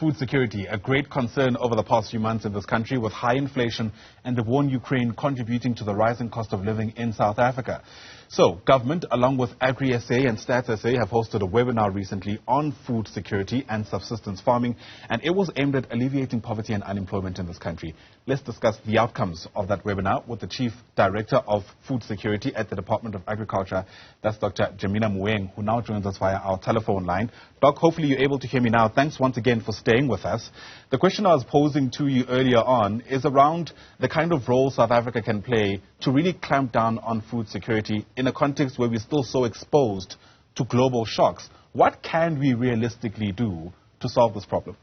food security, a great concern over the past few months in this country, with high inflation and the war in Ukraine contributing to the rising cost of living in South Africa. So, government, along with AgriSA and Stats SA, have hosted a webinar recently on food security and subsistence farming, and it was aimed at alleviating poverty and unemployment in this country. Let's discuss the outcomes of that webinar with the Chief Director of Food Security at the Department of Agriculture. That's Dr. Jemina Moeng, who now joins us via our telephone line. Doc, hopefully you're able to hear me now. Thanks once again for staying with us. The question I was posing to you earlier on is around the kind of role South Africa can play to really clamp down on food security in a context where we're still so exposed to global shocks. What can we realistically do to solve this problem?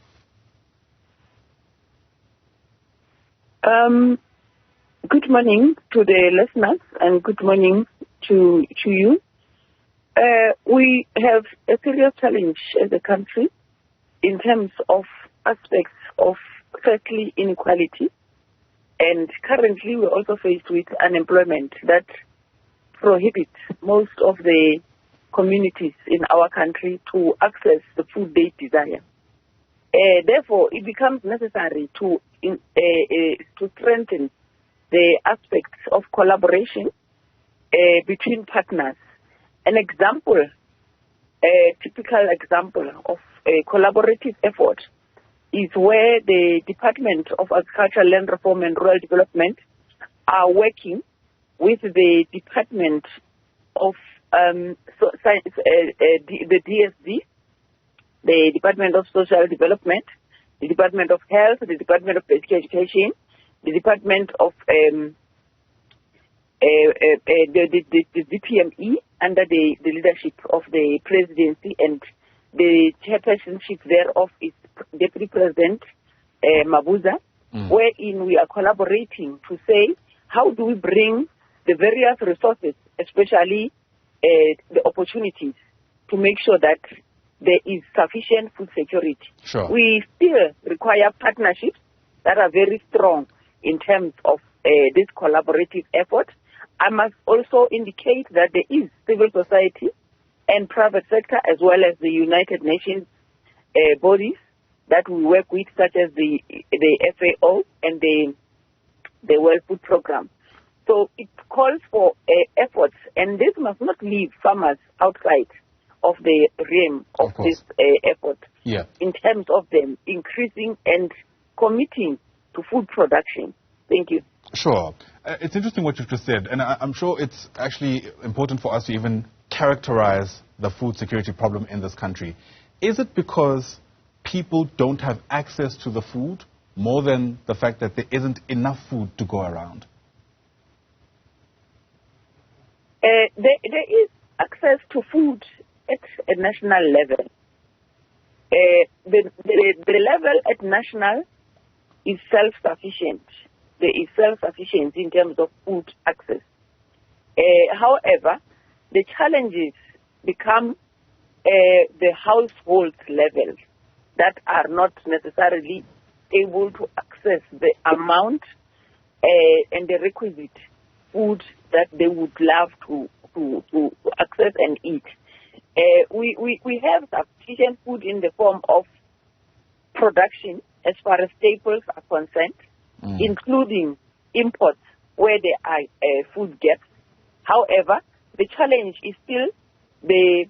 Good morning to the listeners and good morning to you. We have a serious challenge as a country in terms of aspects of, firstly, inequality. And currently we're also faced with unemployment that prohibits most of the communities in our country to access the food they desire. Therefore, it becomes necessary to strengthen the aspects of collaboration between partners. An example, a typical example of a collaborative effort is where the Department of Agriculture, Land Reform and Rural Development are working with the Department of the DSTV, the Department of Social Development, the Department of Health, the Department of Basic Education, the Department of the DPME under the leadership of the presidency, and the chairpersonship thereof is Deputy President Mabuza, wherein we are collaborating to say how do we bring the various resources, especially the opportunities, to make sure that there is sufficient food security. Sure. We still require partnerships that are very strong in terms of this collaborative effort. I must also indicate that there is civil society and private sector, as well as the United Nations bodies that we work with, such as the FAO and the World Food Programme. So it calls for efforts, and this must not leave farmers outside of the realm of this effort, in terms of them increasing and committing to food production. Thank you. Sure. It's interesting what you've just said, and I'm sure it's actually important for us to even characterize the food security problem in this country. Is it because people don't have access to the food more than the fact that there isn't enough food to go around? There is access to food at a national level. The level at national is self-sufficient. There is self-sufficiency in terms of food access. However, the challenges become the household level that are not necessarily able to access the amount and the requisite food that they would love to access and eat. We have sufficient food in the form of production as far as staples are concerned, including imports where there are food gaps. However, the challenge is still the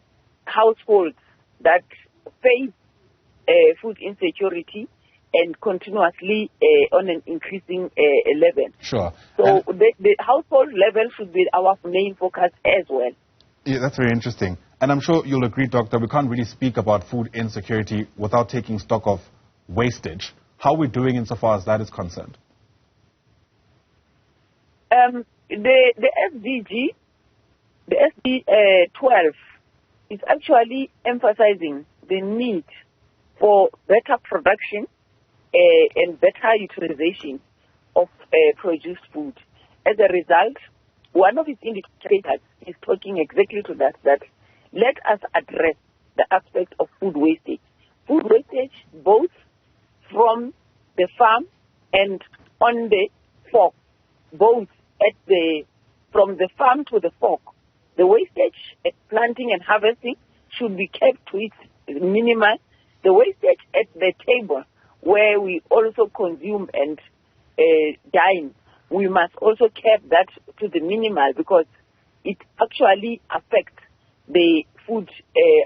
households that face food insecurity and continuously on an increasing level. Sure. So the household level should be our main focus as well. Yeah, that's very interesting. And I'm sure you'll agree, Doctor, we can't really speak about food insecurity without taking stock of wastage. How are we doing insofar as that is concerned? The SDG, the SD 12, is actually emphasizing the need for better production and better utilization of produced food. As a result, one of its indicators is talking exactly to that let us address the aspect of food wastage. Food wastage both from the farm and on the fork, both from the farm to the fork. The wastage at planting and harvesting should be kept to its minimal the wastage at the table where we also consume and dine, we must also cap that to the minimal, because it actually affects the food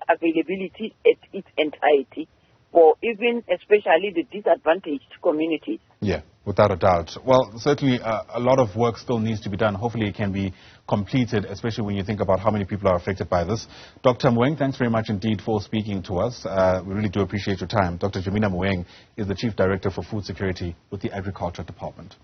availability at its entirety, for even especially the disadvantaged communities. Yeah, without a doubt. Well, certainly a lot of work still needs to be done. Hopefully it can be completed, especially when you think about how many people are affected by this. Dr. Moeng, thanks very much indeed for speaking to us. We really do appreciate your time. Dr. Jemina Moeng is the Chief Director for Food Security with the Agriculture Department.